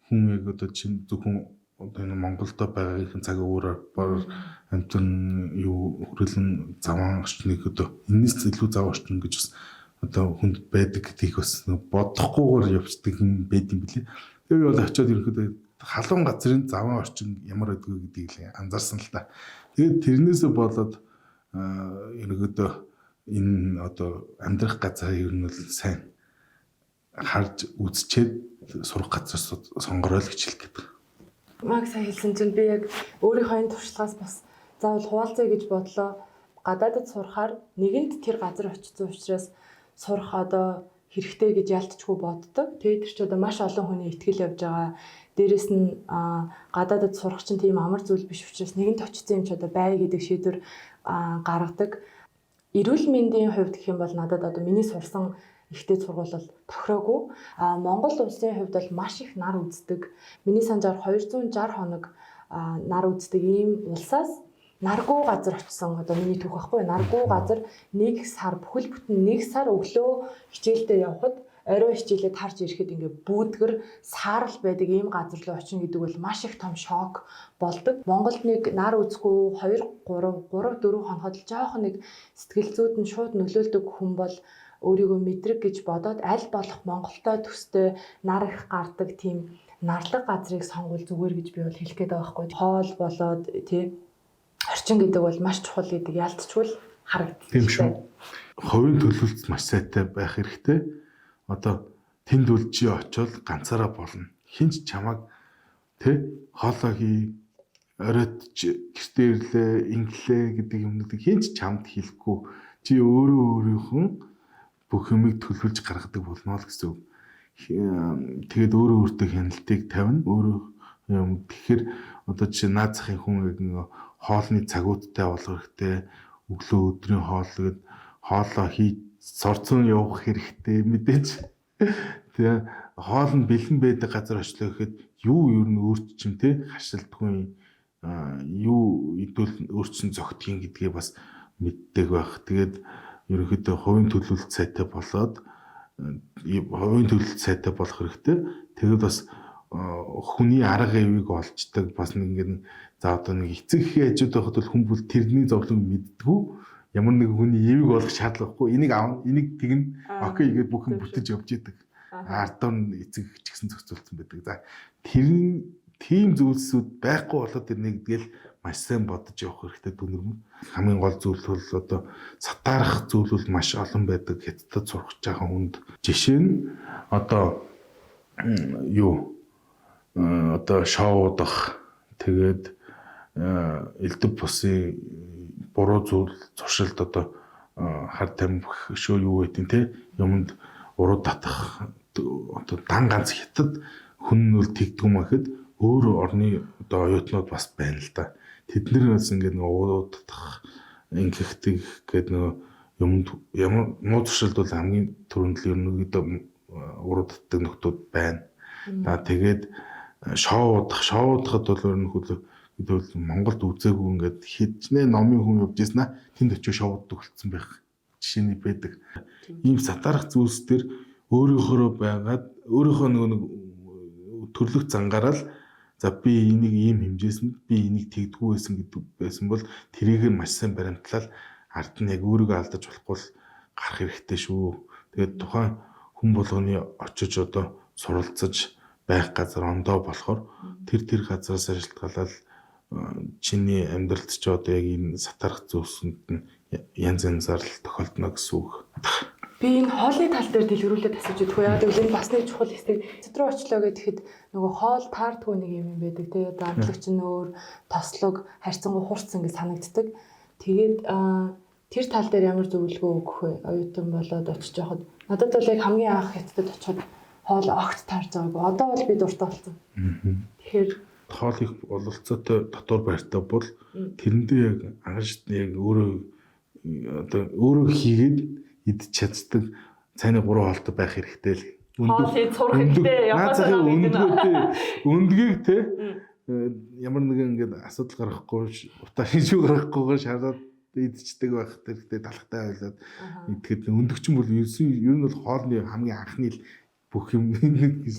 хүн яг одоо чинь зөвхөн одоо энэ Монголд байгаагийнхэн цаг өөрөөр амтан юу хүрээлэн заван орчныг одоо энэс илүү зав орчин гэж бас одоо хүнд байдаг гэдгийг бас бодохгүйгээр явцдаг юм байд юм билээ. Тэгээ бол очиод ерөнхийдөө халуун газрын заван орчин ямар байдгийг гэдгийг л анзаарсан л та. Тэгээд тэрнээсээ болоод ерөнхийдөө энэ одоо амьдрах газар ер нь бол сайн харж үзчихэд сурах газраас сонгороо л гэж хэлэх гээд. Маг сайн хэлсэн чинь би яг өөрийнхөө энэ туршлагаас бас заавал хуваалцъя гэж бодлоо. Гадаадд сурахаар нэгэнд тэр газар очсон учраас сурах одоо хэрэгтэй гэж ялцчгүй боддог. Тэгээд тэр ч одоо маш олон хүний итгэл явж байгаа. Дээрэс нь гадаадд сурах чинь тийм амар зүйл биш учраас нэгэнд очсон юм ч одоо бай гэдэг шийдвэр гаргадаг. Эрүүл мэндийн хувьд гэх юм бол надад одоо миний сурсан ихтэй сургууль бол тохироогүй. Монгол улсын хувьд бол маш их нар үздэг. Миний санджаар 260 хоног нар үздэг ийм улсаас наргүй газар очсон. Одоо миний түүх байхгүй. Наргүй газар 1 сар бүхэл бүтэн 1 сар өглөө хичээлдээ явхад орой хичээлээ тарж ирэхэд ингээ бүүдгэр саарл байдаг ийм газар руу очин гэдэг бол маш их том шок болдог. Монголд нэг нар үзэхгүй 2 3 4 хоногод л жоохон нэг сэтгэл зүйд нь шууд нөлөөлдөг хүн бол өөрийгөө мэдрэг гэж бодоод аль болох Монголтой төстэй нар их гардаг тийм нарлаг газрыг сонгуул зүгээр гэж би бол хэлэх гээд байгаа байхгүй. Хоол болоод тий орчин гэдэг бол маш чухал гэдэг ялцчгүй харагддаг. Тийм шүү. Хувийн төлөвлөлт маш сайтай байх хэрэгтэй. Одоо тэнд үл чи очиод ганцаараа болно. Хинч чамаг тий хоолоо хий оройд гэртээ ирлээ инглээ гэдэг юмнуудыг хинч чамд хэлэхгүй. Чи өөрөө өөрийнхөө бүх юмыг төлөвлөж гаргадаг болно л гэсэн үг. Тэгээд өөрөө өөртөө хяналтыг тавина. Өөрөө юм тэгэхээр одоо жишээ наад захын хүн яг нэг хоолны цагуудтай болох хэрэгтэй. Өглөө өдрийн хоол гээд хоолоо хийж сорцсон явах хэрэгтэй мэдээж. Тэгээ хоол нь бэлэн байдаг газар очлоо гэхэд юу ер нь өөрчлөм те хашилдгүй юу идвэл өөрчлөн зогтгийн гэдгээ бас мэддэг байх. Тэгээд ерөнхийдөө хувийн төлөвлөлт сайтай болоод хувийн төлөвлөлт сайтай болох хэрэгтэй. Тэгээд бас хүний арга ивийг олждаг бас нэг ингэн за одоо нэг эцэг эхээ хажууд байхад бол хүн бүл тэрний зовлон мэддэггүй. Ямар нэг хүний ивийг олох шаардлагагүй. Энийг аав, энийг тэгнэ. Окей гэж бүх юм бүтэж явж идэг. Ардаа нь эцэг ч гэсэн зохицуулсан байдаг. За тэр тийм зүйлсүүд байхгүй болоод тэрнийг тэгэл маш сайн бодож явах хэрэгтэй дүнэрмэн. Хамгийн гол зүйл бол одоо сатаарах зүйл бол маш олон байдаг. Хятадд сурах жаахан хүнд. Жишээ нь одоо юу одоо шоудах тэгээд элдв бусын буруу зүйл зуршилд одоо хар тамхи шүү юу гэдэг те юмд уруу татах одоо дан ганц хятад хүн нь үл тэгдгүм гэхэд өөр орны одоо оюутнууд бас байна л да. Тэд нар бас ингээд нэг уруу татах ингэхтэй гэдэг нэг юмд ямар муу зуршилд бол хамгийн түрүүнд л ерөнхийдөө уруу татдаг нөхдүүд байна. За тэгээд шоудахад бол ерөнхийдөө гэвэл Монголд үзээгүй ингээд хіднээ номын хүн явж ийсэн тэнд очиж шоуддаг болсон байх жишээний байдаг. Ийм сатарах зүйлс төр өөрийнхөө байгаад өөрийнхөө нэг төрлөх зангаараа за би энийг ийм хэмжээсэнд би энийг тэгдэггүй байсан гэдэг байсан бол тэрийг маш сайн баримтлал ард нь яг өөрийгөө алдаж болохгүй гарах хэрэгтэй шүү. Тэгээд тухайн хүн болгоны очиж одоо суралцаж байх газар ондоо болохоор тэр газраас шалтгаалаад чиний амьдралд ч одоо яг энэ сатарах зүйлсэнд нь янз янзаар л тохиолдно гэсэн үг. Би энэ хоолны тал дээр дэлгэрүүлээд асууж идэх үү. Яг гэвэл энэ бас нэг чухал хэсэг. Цэдрүү очлоо гэхэд нөгөө хоол таардгүй нэг юм байдаг. Тэгээд амтлагч нь өөр тослог харьцангуй хурцсан гэж санагддаг. Тэгээд тэр тал дээр ямар зөвлөгөө өгөх вэ? Оюутан болоод очиж явахад надад бол яг хамгийн анх хятадд очиход хоол огт таарж байгаагүй. Одоо бол би дуртай болсон. Тэгэхээр хоол их ололцоотой дотор байртай бол тэрэндээ яг анхш яг өөрөө хийгээд идэж чаддаг цайны 3 хоолтой байх хэрэгтэй л. Хоол хийж сурах хэрэгтэй. Өндгийг те ямар нэгэн ингээд асуудал гарахгүй утаа хийж гарахгүйгээр шараад идчихдэг байх хэрэгтэй талхтай байлаад идэхэд өндөгчин бол ер нь бол хоолны хамгийн анхны бүх юм гэж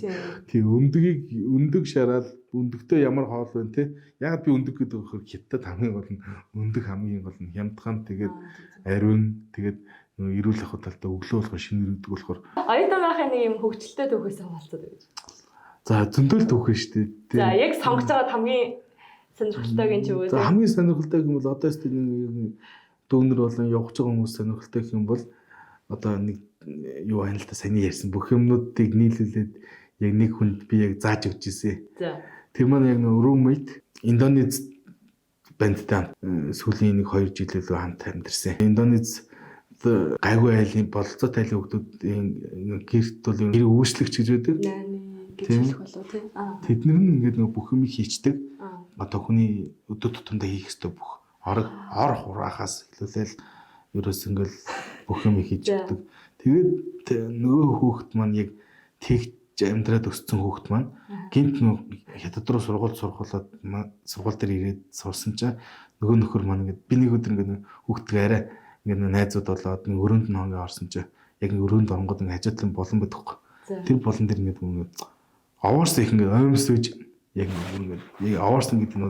тий өндөг шараад өндөгтэй ямар хоол байна те яг би өндөг гэдэг вөхөр хятад хамгийн гол нь өндөг хамгийн гол нь хямдхан тэгээд ариун тэгээд эрүүл ахуй талтай өглөө болохоор шинэ ирдэг болохоор оюутан байхын нэг юм хөвгчлөлтэй түүхээс хамаалцаад байж. за зөндөл түүхэн шүү дээ. За яг сонгож байгаа хамгийн сонирхолтойг ч юу вэ? За хамгийн сонирхолтой юм бол одоо тест нэг дүүнер болон явж байгаа хүмүүс сонирхолтой юм бол одоо нэг юу байна л та саний ярьсан бүх юмнуудыг нийлүүлээд яг нэг хүнд би яг зааж өгч ирсэн. За. Тэр маань яг нэг roommate Индонез бандтай сүүлийн 1-2 жилээр хамт амьдэрсэн. Индонез гайгүй айлын болцоотой айлын хүмүүсийн гэрт бол гэр үүслэгч гэж байдаг. гэж хэлэх болов тий. Тэд нар нь ингээд нэг бүх юм хийчдэг. Одоо хүний өдөр тутамдаа хийх ёстой бүх ор хураахаас хэлүүлэл ерөөс ингээл бүх юм хийж өгдөг. Тэгээд нөгөө хүүхэд маань яг тэгж амьдраад өссөн хүүхэд маань гинт нөгөө хятад руу сургуулаад сургууль дээр ирээд сурсан чинь нөгөө нөхөр маань ингээд би нэг өдөр ингээд хүүхдгээ арай ингээд найзууд болоод нэг өрөөнд нь хоног орсон чинь яг өрөөнд оронгод ингээд хажуудлан болон байдаг. Тэр болон дээр ингээд овоорс их ингээд оймсож яг ингээд овоорс гэдэг нь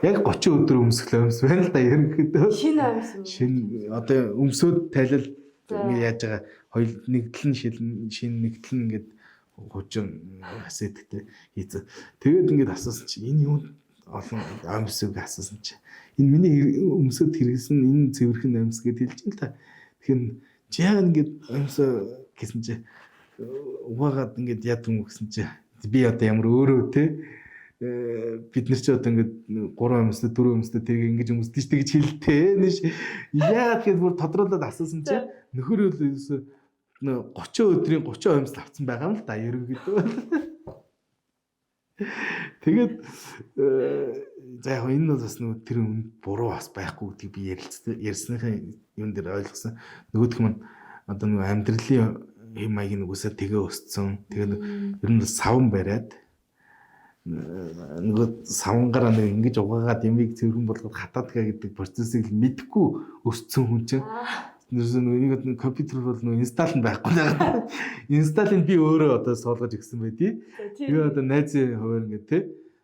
яг 30 өдөр өмсгөл оймс байна л да ерөнхийдөө. Шинэ оймс. Шинэ одоо өмсөд тайлал ингээд яаж байгаа хоёул нэгдэл нь нэгдэл нь ингээд хожин хасэдтэй хийцэн. Тэгээд ингээд асуусан чи энэ юу олон оймсыг асуусан чи энэ миний өмсөд хэрэгсэн энэ цэвэрхэн оймс гэдээ хэлж ин л та. Тэгэхээр чи яг ингээд оймс гэсэн чи угаагаад ингээд яд юм гэсэн чи би одоо ямар өөрөө те бид нар ч одоо ингээд 3 өмсөд 4 өмсөд тэрийг ингэж өмсдөг ч гэж хэлтэй нэш яагаад гэвэл бүр тодруулаад асуусан чи нөхөр юу ерөөсө 30 өдрийн 30 өмс авсан байгаа юм л да ерөнхийдөө. Тэгээд за яг энэ нь бас нөгөө тэр буруу бас байхгүй гэдгийг би ярьсныхаа юм дээр ойлгосон. Нөгөөх нь одоо нөгөө амьдралын хэм маягийн нүгөөсөө тэгээ өссөн. Тэгээд ер нь савн бариад нөгөө савнгараа нэг ингэж угаагаад ямиг цэвэрхэн болгоод хатаадгаа гэдэг процессыг мэдхгүй өссөн хүн чинь нэг компьютер бол нөгөө инсталл нь байхгүй байгаа. Инсталлыг би өөрөө одоо суулгаж өгсөн байдий. Би одоо найзын хуваар ингээд те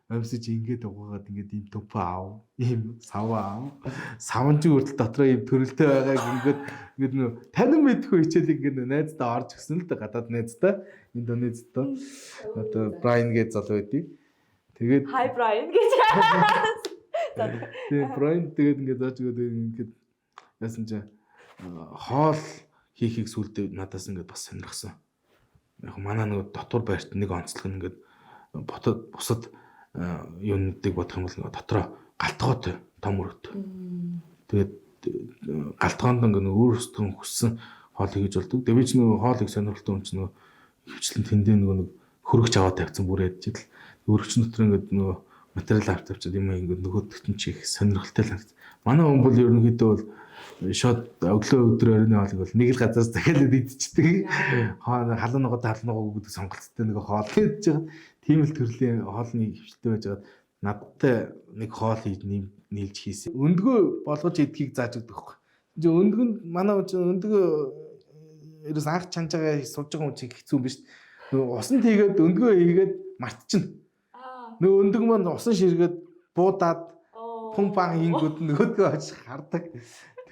амьсаж ингээд угаагаад ингээд ийм төпөө аав, ийм саваа аав. Савн чи хүртэл дотроо ийм төрөлтэй байгааг ингээд нөгөө танин мэдхгүй хичээл ингээд найздаа орж өгсөн л да гадаад найздаа Индонезидөө одоо Брайан гэж залуу байдий. Тэгээд Hi Brian гэж. Тэгээд Брайан тэгээд ингээд зааж өгөөд ингээд яасан чи хоол хийхийг сүлдээ надаас ингээд бас сонирхсан. Яг манай нөгөө дотор байрт нэг онцлог ингээд бусад юунуудыг бодох юм бол дотроо галтгоотой том өрөөтэй. Тэгээд галтгоонд ингээд өөрөөсөө хүссэн хоол хийж болдог. Тэгээд би ч нөгөө хоолыг сонирхолтой хүн ч нөгөө хөвчлэн тэндээ нөгөө нэг хөрөгч аваад тавьсан бүрээд жил. Хөрөгч дотор ингээд нөгөө материал авч тавьчаад юм ингээд нөгөөдөгт нь чих сонирхолтой л харагдсан. Манай хүн бол ерөнхийдөө бол шот өглөө өдөр оройн хоолыг бол нэг л газраас захиалаад идчихдэг. Халуун ногоо гэдэг сонголттой нэг хоол хийж байгаа. Тийм л төрлийн хоолны хөвчлөлтэй байж байгаа. Надтай нэг хоол хийж нийлж хийсэн. Өндгөө болгож идэхийг зааж өгдөг байхгүй. Тэгвэл өндгөнд манай өндгөө ерөөс анх чанж байгаа сууж байгаа хүн чинь хэцүү юм биш. Усан тийгээд өндгөө хийгээд мартчихна. Нөгөө өндөг маань усан ширгээд буудаад пумпан хийнгүүд нөгөөдгөө очиж хардаг.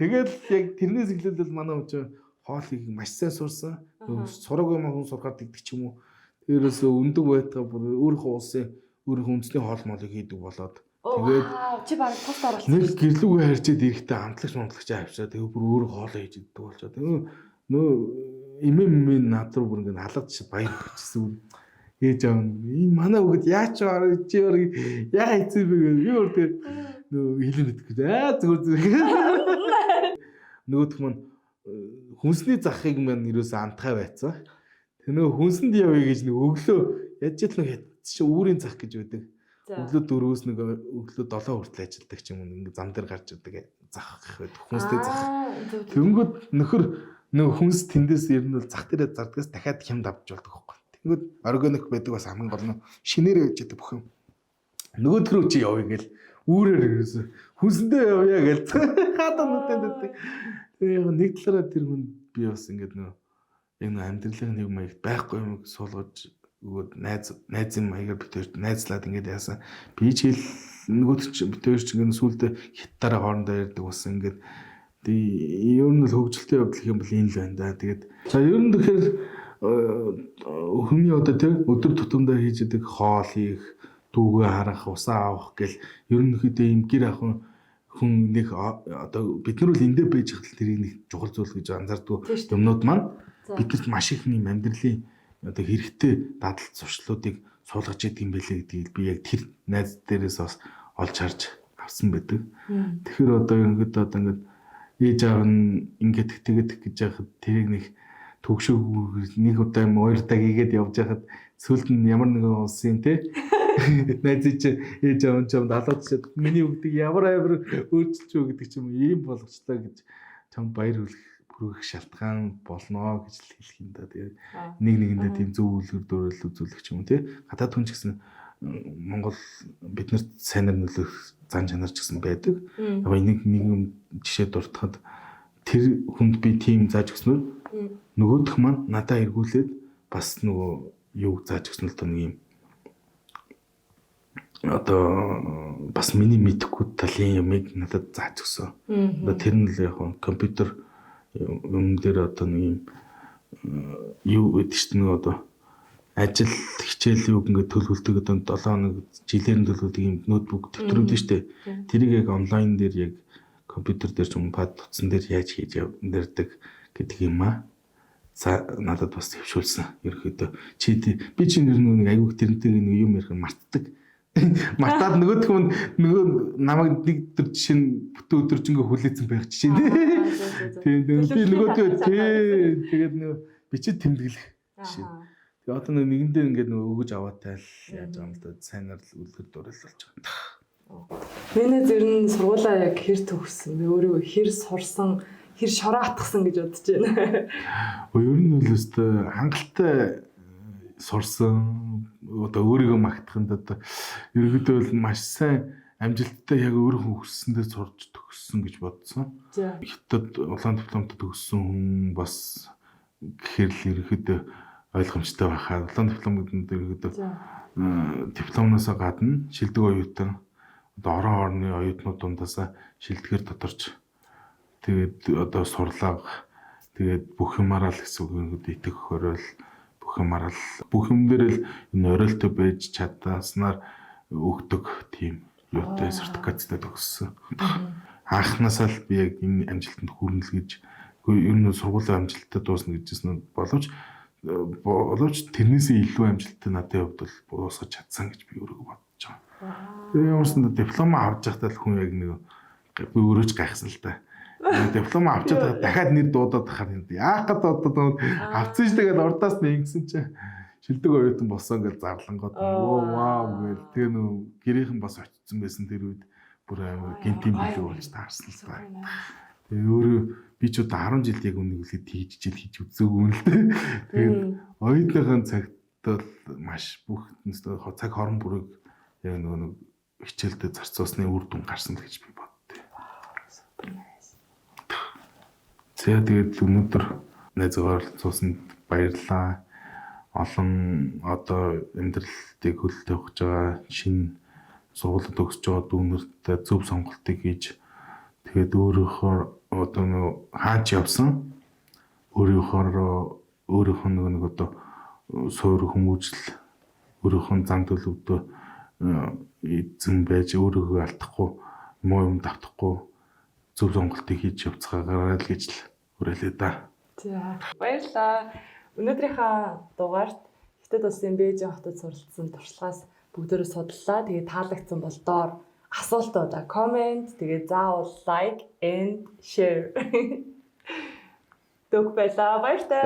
Тэгээд яг тэрнээс эхлээд манай хүн хоолыг маш сайн сурсан. Сураагүй хүн сурахад тэгдэг ч юм уу. Тэрээс өндөг байтгаа бүр өөрийнхөө улсын өөрийнхөө үндэсний хоол моолыг хийдэг болоод тэгээд чи баг пост оруулсан. нэг гэрлүүгээ харьцаад ирэхдээ хамтлагч авчаа. Тэгээд бүр өөр хоолоо хийж иддэг болчоо. Нөө имэн над руу бүр ингэ халагдчих баяр бичсэн. Ээж аав энэ манай хүүхэд яач чи яа хэцүү бэ би өөртөө нөө хэлэн мэдгүй. Зүгээр. Нөгөөх маань хүнсний захыг маань ерөөсөө антхай байцсан. Тэ нөгөө хүнсэнд явъя гэж нэг өглөө яаж ч нэг чи үүрийн зах гэж байдаг. Өглөө 4-өөс нэг өглөө 7 хүртэл ажилладаг ч юм уу ингэ зам дээр гарч идэг зах байдаг. Хүнстэй зах. Тэнгүүд нөхөр нөгөө хүнс тэндээс ер нь бол зах дээрээ зардгаас дахиад хямд авч болдог байхгүй. Тэнгүүд органик байдаг бас хамгийн гол нь шинээр байж байгаа бүх юм. Нөгөөд рүү чи явъя гэл үүрээр ерөөсө хүнсэндээ явъя гэл хатан нүдэнд. Тэгээ яг нэг талаараа тэр хүн би бас ингээд нөгөө яг нэг амьдралын нэг маягт байхгүй юм суулгаж өгөөд найзын маягаар битэрт найзлаад ингээд яасан. Би ч хэл нөгөөд чи битэр чи ингээд сүулдэ хятаараа хоорондоо ярьдаг болсон ингээд ер нь л хөгжилтэй явдал юм бол энэ л байна да. Тэгээд за ер нь тэгэхээр хүний одоо тэр өдөр тутамдаа хийж идэг хоол хийх, дүүгээ харах, усаа авах гэл ерөнхийдөө юм гэр ахын хүн нэг одоо бид нар бол эндээ байж хатал тэрийг нэг чухал зүйл гэж анзаардаг юмнууд маань бидэрт маш их юм амьдралын одоо хэрэгтэй дадал зуршлуудыг суулгаж идэг юм байлээ гэдгийг би яг тэр найз дээрээс бас олж харж авсан байдаг. Тэгэхээр одоо ерөнхийдөө одоо ингээд ээж аав нь ингээд тэгээд гэж яхад тэрийг нэг төгшөг нэг удаа юм хоёр удаа хийгээд явж байхад сүлд нь ямар нэгэн улсын те найз чи ээж аав ч юм далаад чад миний үгдийг ямар амар өөрчилж өгөө гэдэг ч юм ийм болгочлаа гэж чамд баяр хүргэх шалтгаан болно гэж л хэлэх юм да. Тэгээд нэг нэгэндээ тийм зөв үлгэр дуурал үзүүлэх ч юм те гадаад хүн ч гэсэн Монгол биднэрт сайнаар нөлөөх зан чанар ч гэсэн байдаг. Яг нэг юм жишээ дуртахад тэр хүнд би тийм зааж өгснөөр нөгөөх маань надаа эргүүлээд бас нөгөө юу зааж өгсөн л тоо нэг юм одоо бас миний мэдэхгүй талын юмыг надад зааж өгсөн. Одоо тэр нь л яг компьютер юм дээр одоо нэг юм юу гэдэг чинь нэг одоо ажил хичээлийн үг ингээд төлөвлөлтөд одоо 7 хоног жилээр нь төлөвлөдөг юм ноутбук төвтрүүд нь штэ. Тэрийг яг онлайн дээр яг компьютер дээр ч юм пад утсан дээр яаж хийж явдаг гэдэг юм аа. За надад бас төвшүүлсэн. Ерөөхдөө чи би чинь нэг аягүй тэрнтэй нэг юм ярих мартдаг. Мартаад нөгөөх нь нөгөө намайг нэг төр жишээ нь бүтэн өдөржингөө хүлээсэн байх жишээ тийм би нөгөөдөө тэгээд нөгөө бичиж тэмдэглэх жишээ. Тэгээ одоо нэгэндээ ингээд нөгөө өгөж аваатай л яаж байгаа юм л да сайнаар л үлгэр дуурал болж байгаа. Миний зэр нь сургуулаа яг хэр төгссөн би өөрөө хэр сурсан хэр шороотгсон гэж бодож байна. Ер нь бол өстой хангалттай сурсан одоо өөрийгөө магтахынд одоо ерөөдөө бол маш сайн амжилттай яг өөрөө хүссэндээ сурж төгссөн гэж бодсон. Хятад улаан дипломтой төгссөн хүн бас гэхэр л ерөөдөө ойлгомжтой байхаа. Улаан диплом гэдэг нь ерөөдөө дипломноос гадна шилдэг оюутан одоо орон орны оюутнууд дундаасаа шилдэгээр тодорч тэгээд одоо сурлага тэгээд бүх юмараа л гэсэн үг юм итгэх хөрөөл бүх юм дээр л энэ оройтой байж чадсанаар өгдөг тийм юутай сертификаттай төгссөн. Анхнаасаа л би яг энэ амжилтанд хүрнэ л гэж ер нь сургуулийн амжилттай дуусна гэжсэн боловч тэрнээсээ илүү амжилттай надад хувьд бол дуусгаж чадсан гэж би өөрийгөө бодож байгаа. Тэгээ ямарсанд диплом авч байхдаа л хүн яг нэг би өөрөөж гайхсан л да. Диплом авч чадаад дахиад нэр дуудаад тахаар яах гээд одоо авцсан ш тэгээд урдаас нь ингэсэн чинь шилдэг оюутан болсон гэж зарлангууд вау гэл тэгээ нөө гэрийнхэн бас очсон байсан тэр үед бүр гинтийн билүү болж таарсан л та. Тэгээ өөрөө би ч удаа 10 жилд яг үнийг үлээд хийж үзээгүй юм л дээ. Тэгээд оюутныхын цагт бол маш бүх цаг хорон бүрийг яг нэг хичээлдээ зарцуулсны үр дүн гарсан л гэж би боддөө. За тэгээд өнөөдөр найзгаар цуусанд баярлалаа. Олон одоо амьдралыг хөлтэй өгч байгаа шинэ сургуулиуд өгсөж байгаа дүүнэртэй зөв сонголтыг хийж тэгээд өөрийнхөө одоо нэг хаач явсан өөрийнхөө нэг одоо суур хүмүүжил өөрийнхөө зам төлөвдөө эзэн байж өөрийгөө алдахгүй муу юм давтахгүй зөв сонголтыг хийж явцгаагаа л гэж л хүрээлээ да. За баярлалаа. Өнөөдрийнхөө дугаарт Хятад улсын Бээжин хотод суралцсан туршлагаас бүгдээрээ судаллаа. Тэгээд таалагдсан бол доор асуултууд comment тэгээд заавал like and share. Төгбэлээ баяртай.